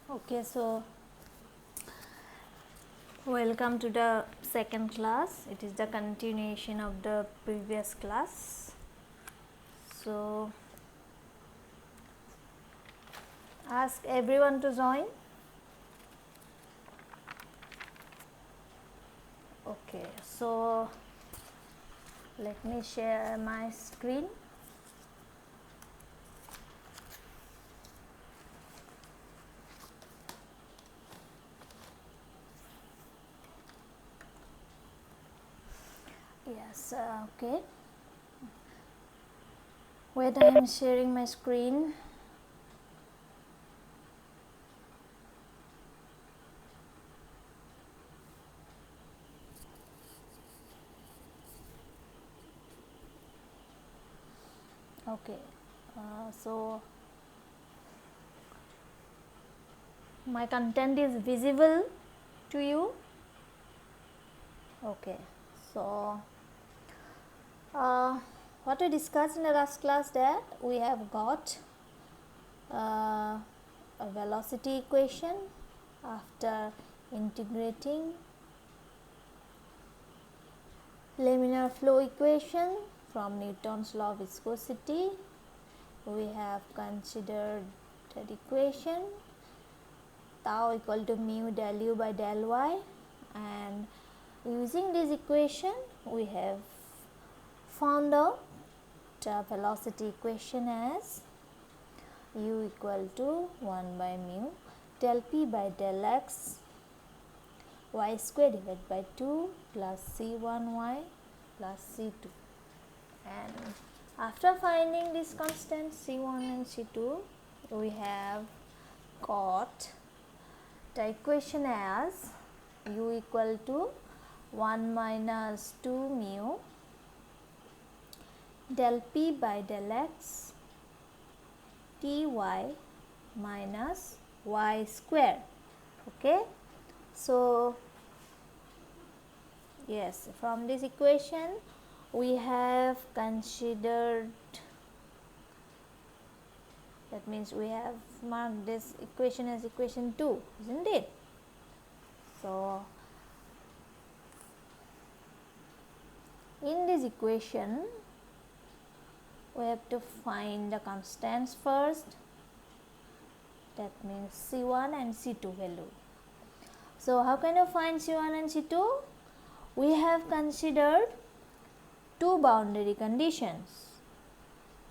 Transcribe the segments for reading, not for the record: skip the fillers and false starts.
Okay, so welcome to the second class. It is the continuation of the previous class. So ask everyone to join. Okay, so let me share my screen. Yes, okay. Wait, I am sharing my screen. Okay, so my content is visible to you. Okay, so what we discussed in the last class, that we have got a velocity equation after integrating laminar flow equation from Newton's law of viscosity. We have considered that equation tau equal to mu del u by del y, and using this equation we have found out the velocity equation as u equal to 1 by mu del p by del x y square divided by 2 plus c1y plus c2. And after finding these constants c1 and c2, we have got the equation as u equal to 1 minus 2 mu del p by del x ty minus y square. Okay, so yes, from this equation we have considered, that means we have marked this equation as equation 2, isn't it? So in this equation we have to find the constants first, that means c1 and c2 value. So how can you find c1 and c2? We have considered two boundary conditions.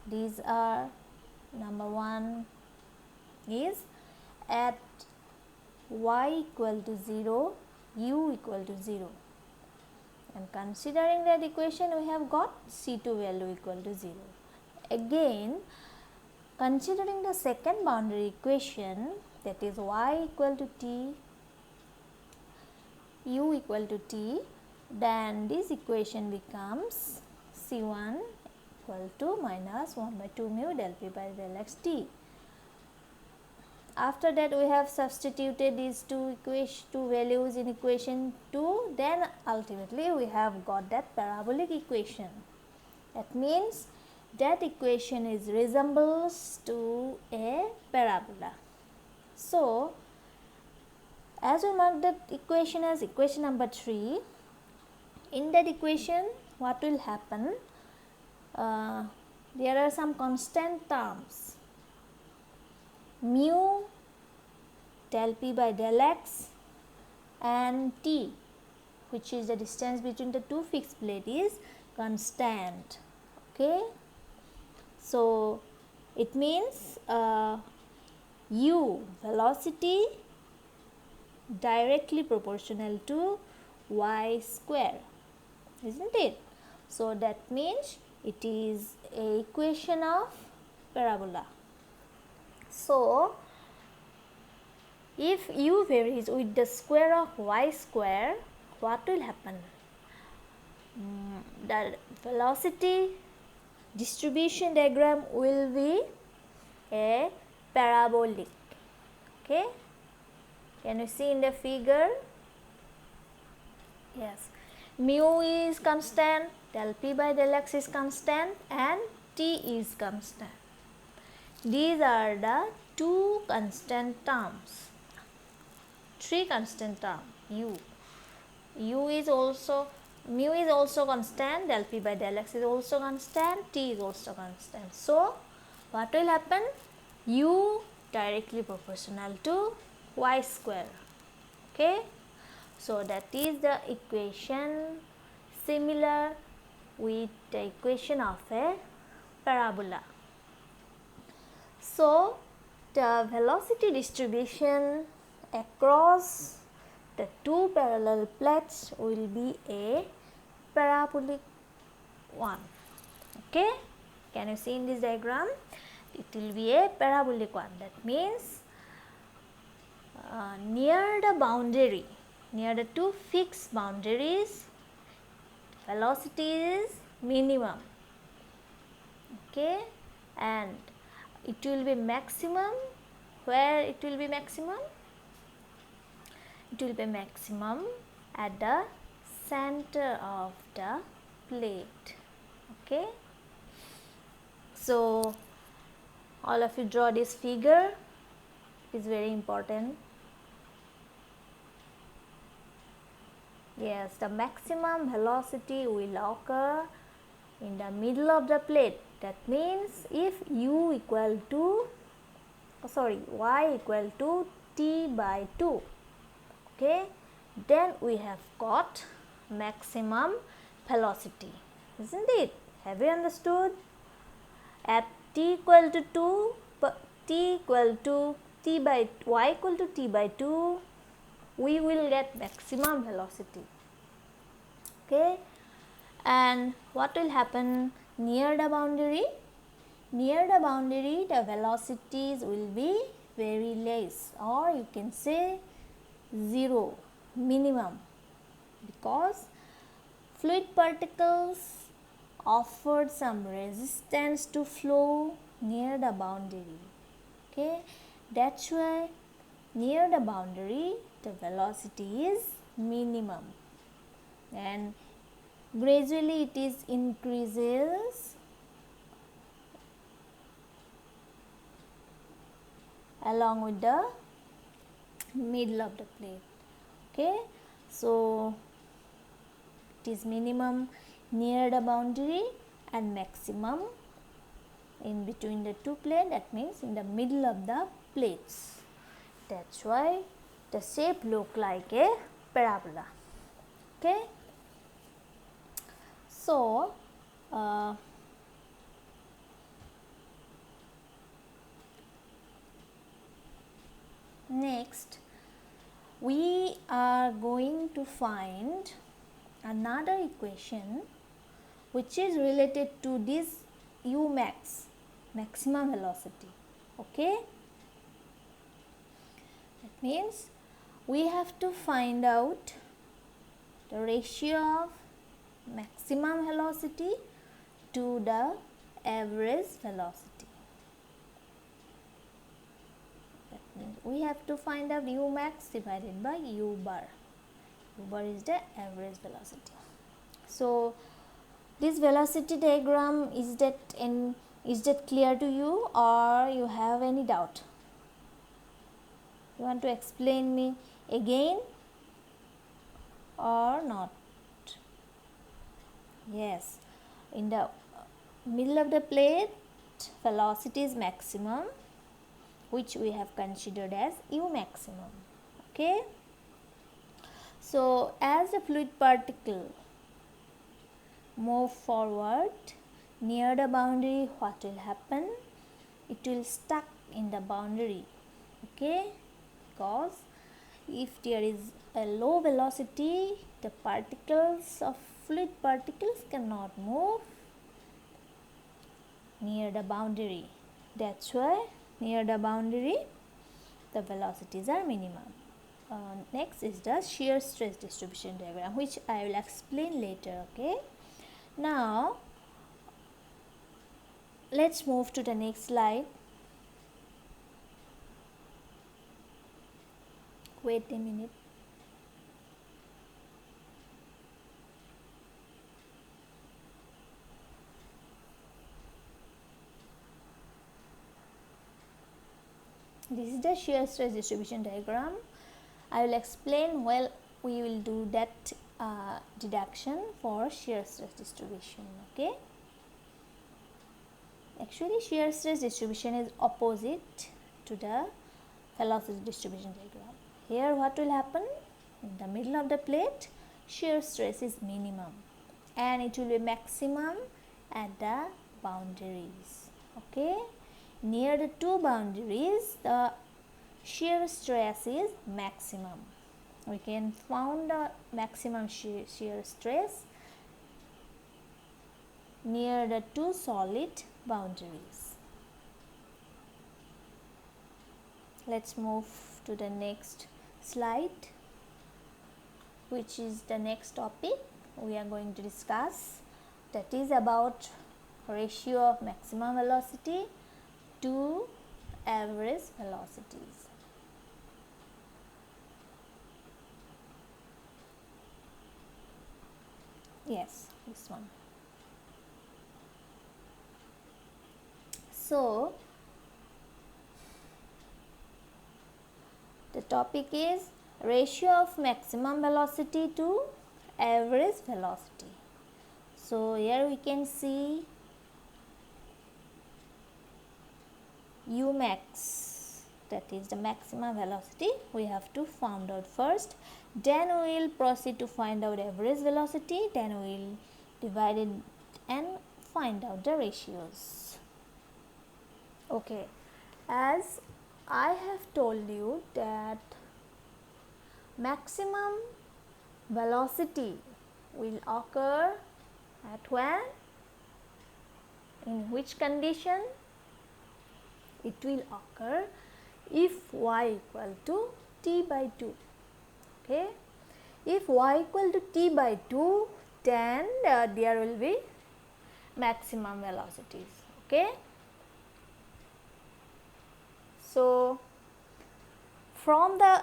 These are, number one is at y equal to 0, u equal to 0, and considering that equation we have got c2 value equal to 0. Again, considering the second boundary equation, that is y equal to t, u equal to t, then this equation becomes c1 equal to minus 1 by 2 mu del p by del x t. After that we have substituted these two values in equation 2, then ultimately we have got that parabolic equation. That means that equation is resembles to a parabola. So as we mark that equation as equation number 3, in that equation what will happen, there are some constant terms, mu del p by del x and t, which is the distance between the two fixed plate, is constant. Okay, so it means u, velocity, directly proportional to y square, isn't it? So that means it is a equation of parabola. So if u varies with the square of y square, what will happen? The velocity distribution diagram will be a parabolic. Okay, can you see in the figure? Yes, mu is constant, del p by del x is constant, and t is constant. These are the two constant terms. three constant term u is also, mu is also constant, del p by del x is also constant, t is also constant. So what will happen? U directly proportional to y square. Okay, so that is the equation similar with the equation of a parabola. So the velocity distribution across the two parallel plates will be a parabolic one. Okay, can you see in this diagram? It will be a parabolic one. That means near the boundary, near the two fixed boundaries, velocity is minimum. Okay, and it will be maximum. Where it will be maximum? It will be maximum at the center of the plate. Okay, so all of you draw this figure, it is very important. Yes, the maximum velocity will occur in the middle of the plate. That means if u equal to, y equal to t by 2, okay, then we have got maximum velocity, isn't it? Have you understood? At t equal to 2, t equal to t by, y equal to t by 2, we will get maximum velocity. Okay, and what will happen near the boundary? Near the boundary, the velocities will be very less, or you can say 0, minimum, because fluid particles offered some resistance to flow near the boundary. Okay, that's why near the boundary the velocity is minimum, and gradually it is increases along with the middle of the plate. Okay, so it is minimum near the boundary and maximum in between the two plates, that means in the middle of the plates. That's why the shape look like a parabola. Okay, so next we are going to find another equation which is related to this u max, maximum velocity. Okay, that means we have to find out the ratio of maximum velocity to the average velocity. That means we have to find out u max divided by u bar. U bar is the average velocity. So this velocity diagram, is that clear to you, or you have any doubt? You want to explain me again or not? Yes, in the middle of the plate velocity is maximum, which we have considered as u maximum. Okay, so as the fluid particle move forward near the boundary, what will happen? It will stuck in the boundary. Okay, because if there is a low velocity, the particles of fluid particles cannot move near the boundary. That's why near the boundary the velocities are minimum. Next is the shear stress distribution diagram, which I will explain later. Okay, now let's move to the next slide. Wait a minute. This is the shear stress distribution diagram. I will explain while we will do that deduction for shear stress distribution. Okay. Actually, shear stress distribution is opposite to the velocity distribution diagram. Here what will happen? In the middle of the plate, shear stress is minimum and it will be maximum at the boundaries. Okay. Near the two boundaries, the shear stress is maximum. We can find the maximum shear stress near the two solid boundaries. Let's move to the next slide, which is the next topic we are going to discuss, that is about ratio of maximum velocity to average velocities. Yes, this one. So, the topic is ratio of maximum velocity to average velocity. So, here we can see U max, that is the maximum velocity, we have to find out first. Then we will proceed to find out average velocity. Then we will divide it and find out the ratios. Okay, as I have told you that maximum velocity will occur at when? In which condition? It will occur if y equal to t by 2. Okay. If y equal to t by 2, then there will be maximum velocities. Okay. So, from the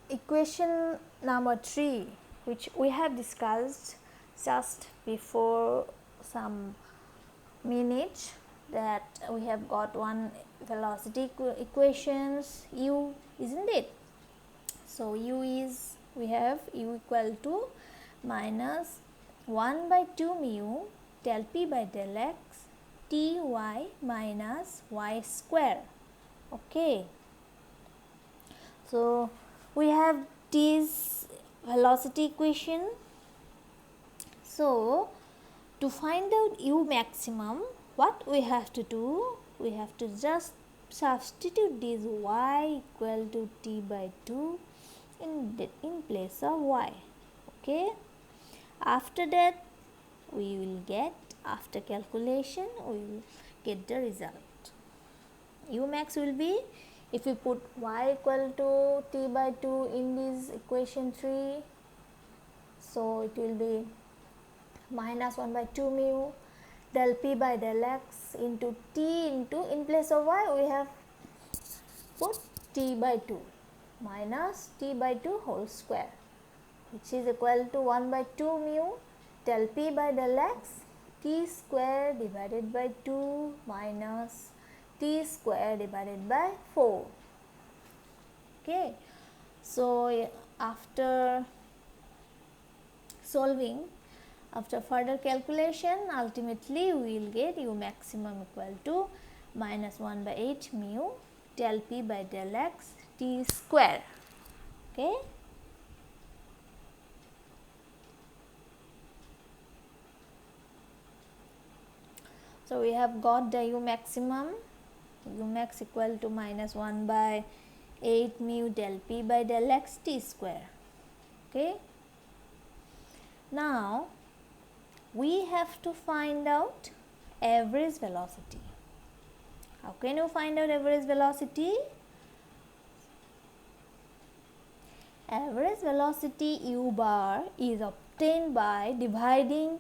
equation number 3, which we have discussed just before some minutes, that we have got one velocity equations u, isn't it? So, u is, we have u equal to minus 1 by 2 mu del p by del x ty minus y square. Okay. So, we have this velocity equation. So, to find out u maximum, what we have to do? We have to just substitute this y equal to t by 2 in place of y. Okay. After that, we will get, after calculation, we will get the result. U max will be, if we put y equal to t by 2 in this equation 3, so it will be minus 1 by 2 mu del p by del x into t into, in place of y we have put t by 2 minus t by 2 whole square, which is equal to 1 by 2 mu del p by del x t square divided by 2 minus t square divided by 4. Okay. So, after solving, after further calculation, ultimately we will get u maximum equal to minus 1 by 8 mu del p by del x t square. Okay. So, we have got the u maximum, u max equal to minus 1 by 8 mu del p by del x t square. Okay. Now, we have to find out average velocity. How can you find out average velocity? Average velocity u bar is obtained by dividing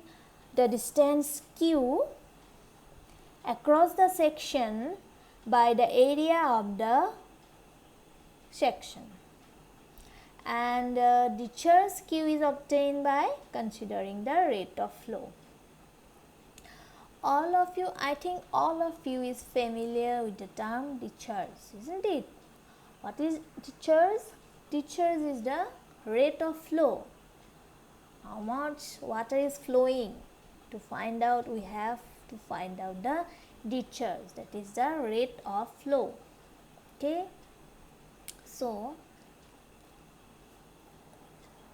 the distance q across the section by the area of the section, and the Dicher's q is obtained by considering the rate of flow. All of you, I think all of you is familiar with the term Dicher's, isn't it? What is Dicher's? Discharge is the rate of flow. How much water is flowing. To find out, we have to find out the discharge, that is the rate of flow. Okay. So,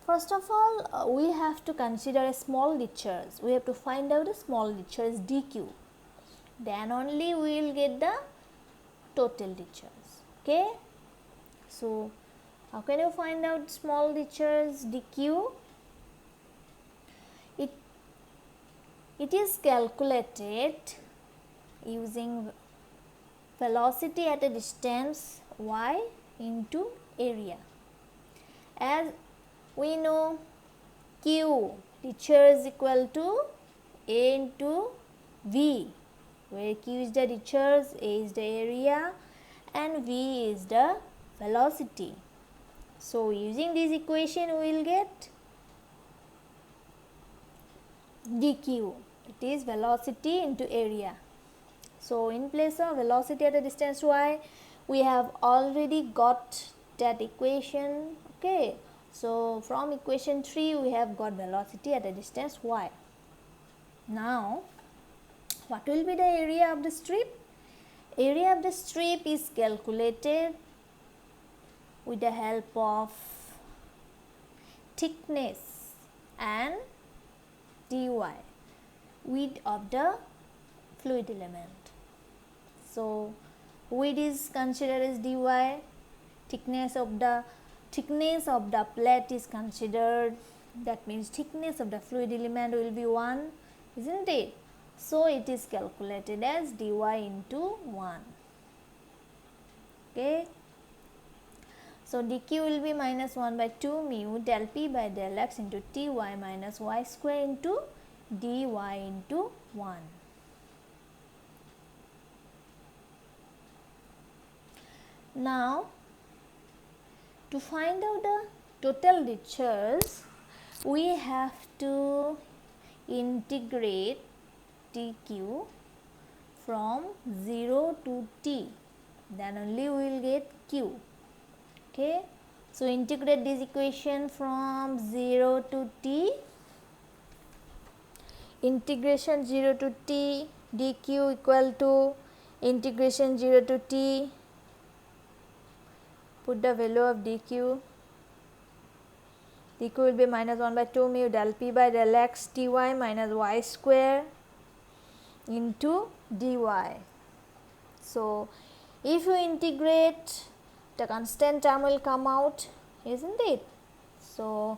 first of all, we have to consider a small discharge. We have to find out a small discharge dq. Then only we will get the total discharge. Okay. So, how can you find out small discharge dq? It is calculated using velocity at a distance y into area. As we know, q, discharge is equal to A into V, where q is the discharge, A is the area and V is the velocity. So, using this equation we will get dq, it is velocity into area. So, in place of velocity at a distance y, we have already got that equation. Okay. So, from equation 3 we have got velocity at a distance y. Now, what will be the area of the strip? Area of the strip is calculated with the help of thickness and dy, width of the fluid element. So, width is considered as dy, thickness of the plate is considered, that means thickness of the fluid element will be 1, isn't it? So, it is calculated as dy into 1. Okay. So, dq will be minus 1 by 2 mu del p by del x into ty minus y square into dy into 1. Now, to find out the total discharge, we have to integrate dq from 0 to t, then only we will get q. Okay. So, integrate this equation from 0 to t, integration 0 to t dq equal to integration 0 to t, put the value of dq will be minus 1 by 2 mu del p by del x ty minus y square into dy. So, if you integrate, the constant term will come out, isn't it? So,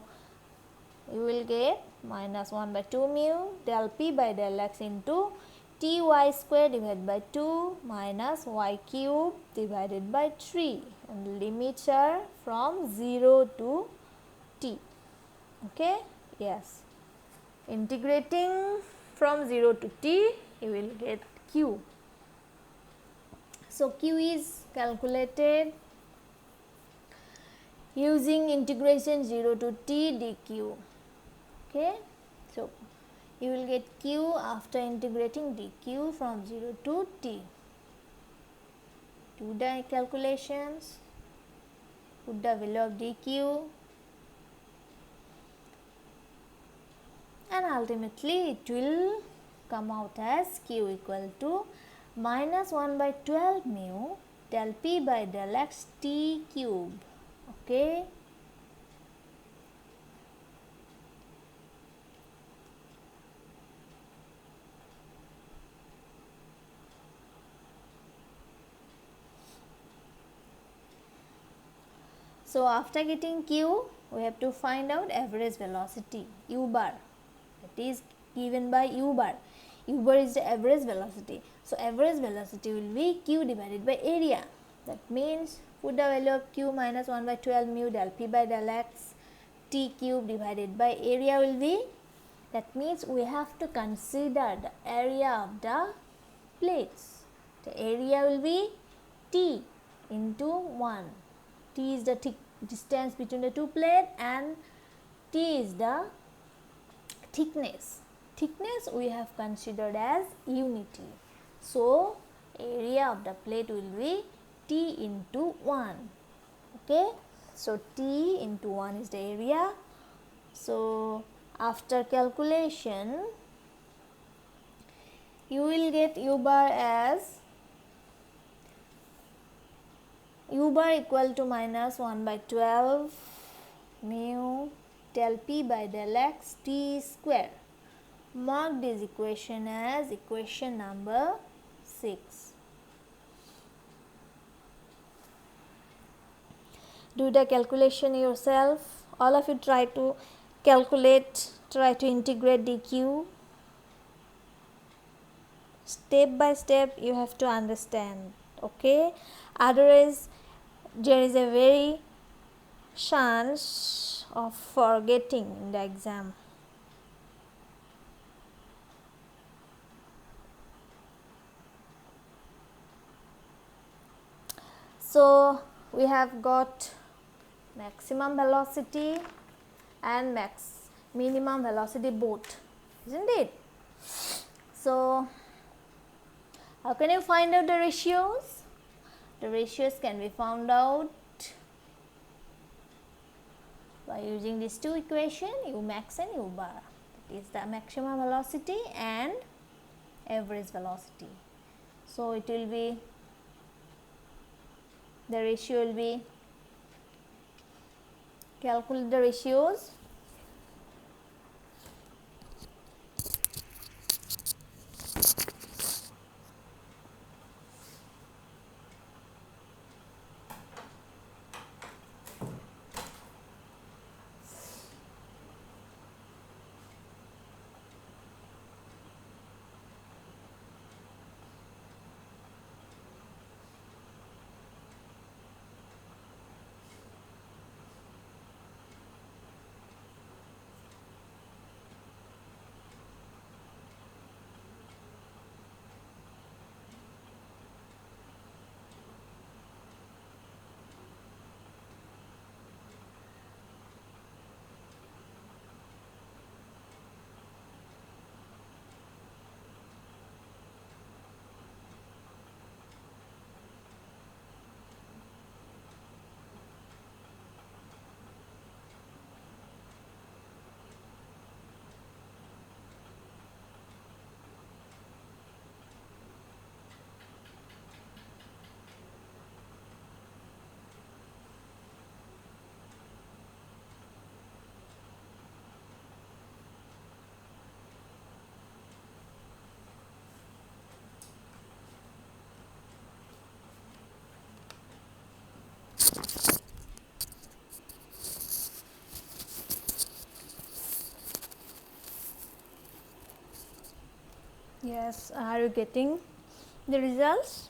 you will get minus 1 by 2 mu del p by del x into ty square divided by 2 minus y cube divided by 3, and the limits are from 0 to t. Okay? Yes. Integrating from 0 to t, you will get q. So, q is calculated using integration 0 to t dq. Okay. So, you will get q after integrating dq from 0 to t. Do the calculations, put the value of dq, and ultimately it will come out as q equal to minus 1 by 12 mu del p by del x t cube. Okay. So, after getting q, we have to find out average velocity u bar, that is given by u bar. U bar is the average velocity. So, average velocity will be q divided by area. That means, put the value of q minus 1 by 12 mu del p by del x t cube divided by area will be, that means we have to consider the area of the plates. The area will be t into 1. T is the distance between the two plates and t is the thickness. Thickness we have considered as unity. So, area of the plate will be t into 1. Okay. So T into 1 is the area. So after calculation, you will get U bar as U bar equal to minus 1 by 12 mu del P by del X T square. Mark this equation as equation number 6. Do the calculation yourself. All of you try to calculate, try to integrate dq. Step by step you have to understand, okay? Otherwise there is a very chance of forgetting in the exam. So we have got maximum velocity and minimum velocity both, isn't it? So how can you find out the ratios? The ratios can be found out by using these two equations, U max and U bar. That is the maximum velocity and average velocity. So it will be, the ratio will be, calculate the ratios. Yes, are you getting the results?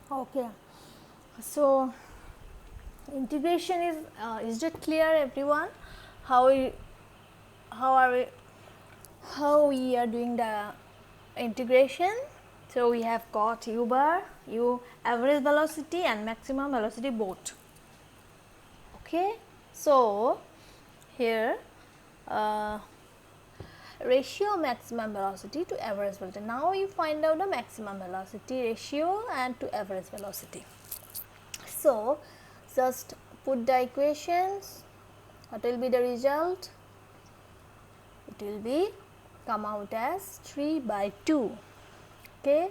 Okay, so integration is it clear, everyone? How we are doing the integration? So we have got U bar, U average velocity and maximum velocity both. Okay, so here ratio of maximum velocity to average velocity. Now you find out the maximum velocity ratio and to average velocity. So, just put the equations. What will be the result? It will be come out as 3/2. Okay.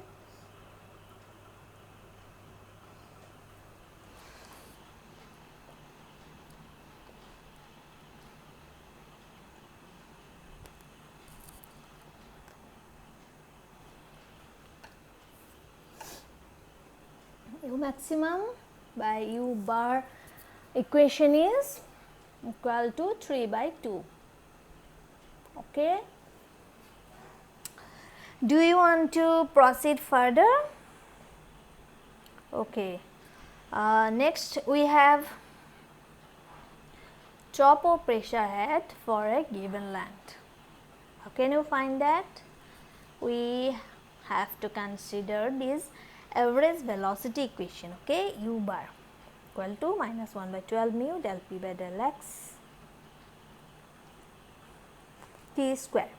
U maximum by U bar equation is equal to 3/2. Okay. Do you want to proceed further? Okay. Next we have drop of pressure head for a given length. How can you find that? We have to consider this average velocity equation. Okay, U bar equal to minus 1/12 mu del p by del x t square.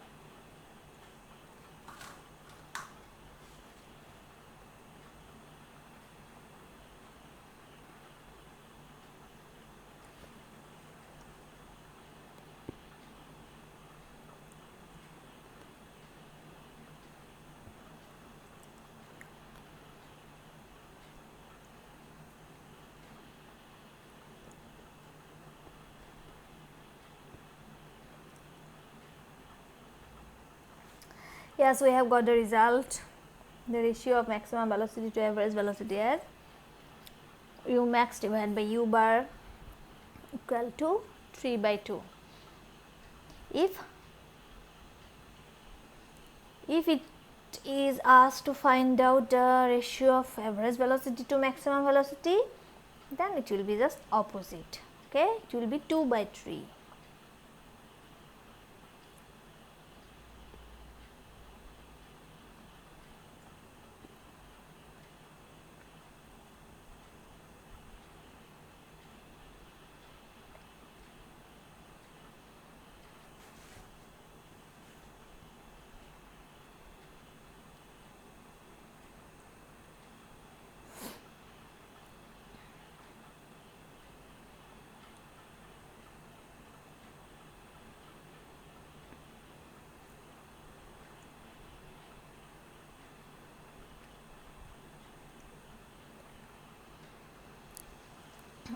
Yes, we have got the result. The ratio of maximum velocity to average velocity as U max divided by U bar equal to 3/2. If it is asked to find out the ratio of average velocity to maximum velocity, then it will be just opposite. Okay, it will be 2/3.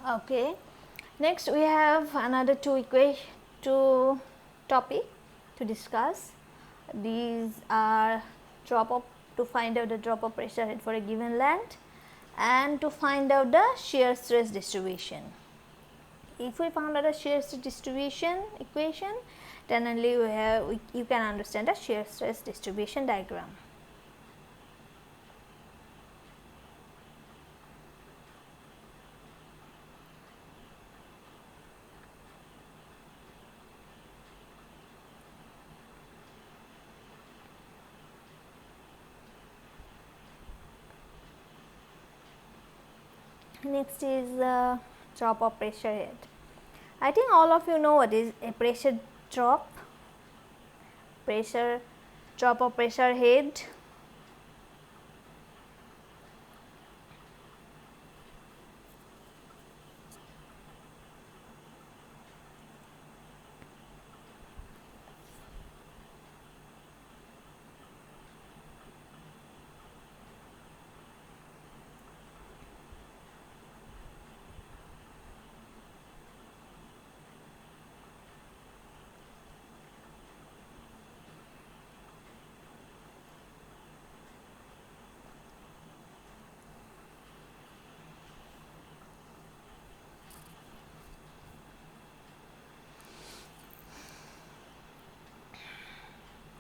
Okay. Next we have another two topic to discuss. These are to find out the drop of pressure head for a given length and to find out the shear stress distribution. If we found out the shear stress distribution equation, then only you can understand the shear stress distribution diagram. Next is drop of pressure head. I think all of you know what is a pressure drop. Drop of pressure head.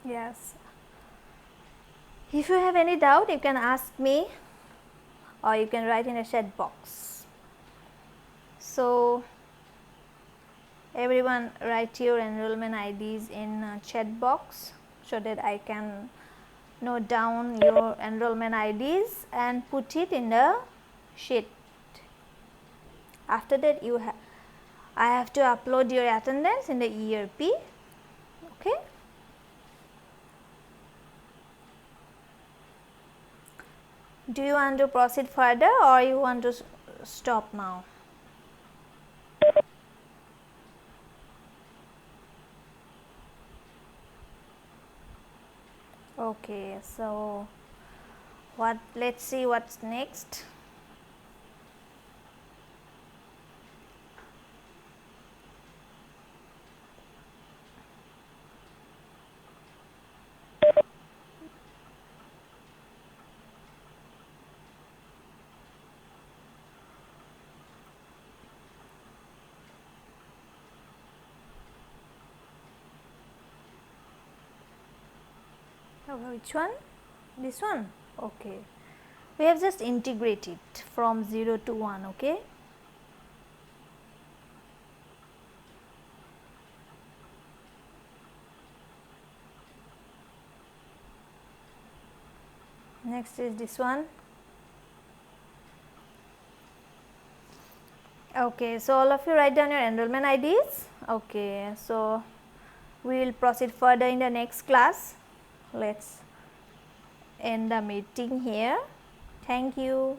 Yes. If you have any doubt, you can ask me or you can write in a chat box. So, everyone write your enrollment IDs in chat box so that I can note down your enrollment IDs and put it in the sheet. After that I have to upload your attendance in the ERP. Okay. Do you want to proceed further or you want to stop now? Okay, so let's see what's next. Which one? This one? Okay. We have just integrated from 0 to 1, okay. Next is this one. Okay, so all of you write down your enrollment IDs. Okay, so we will proceed further in the next class. Let's end the meeting here. Thank you.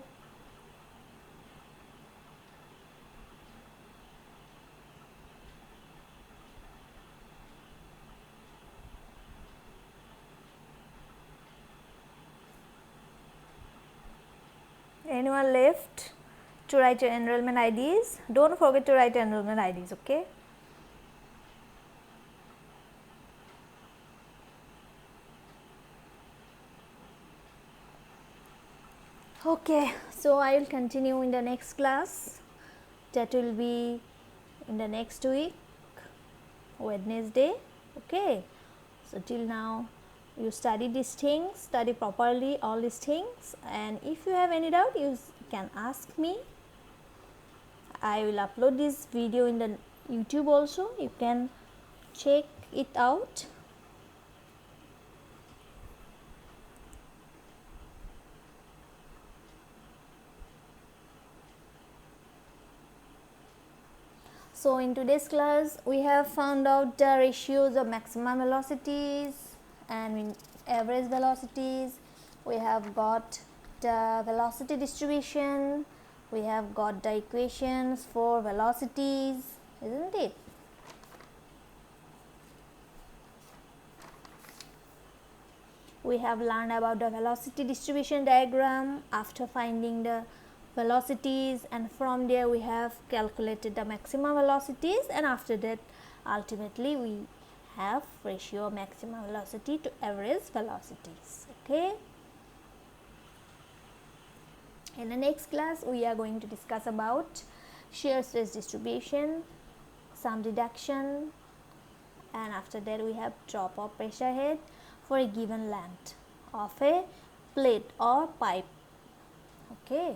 Anyone left to write your enrollment IDs? Don't forget to write your enrollment IDs, okay? Okay, so I will continue in the next class. That will be in the next week, Wednesday. Okay, so till now you study these things, study properly all these things, and if you have any doubt you can ask me. I will upload this video in the YouTube also, you can check it out. So in today's class we have found out the ratios of maximum velocities and average velocities. We have got the velocity distribution, we have got the equations for velocities, isn't it? We have learned about the velocity distribution diagram after finding the velocities, and from there we have calculated the maximum velocities, and after that ultimately we have ratio of maximum velocity to average velocities. Okay. In the next class we are going to discuss about shear stress distribution, sum reduction, and after that we have drop of pressure head for a given length of a plate or pipe. Okay.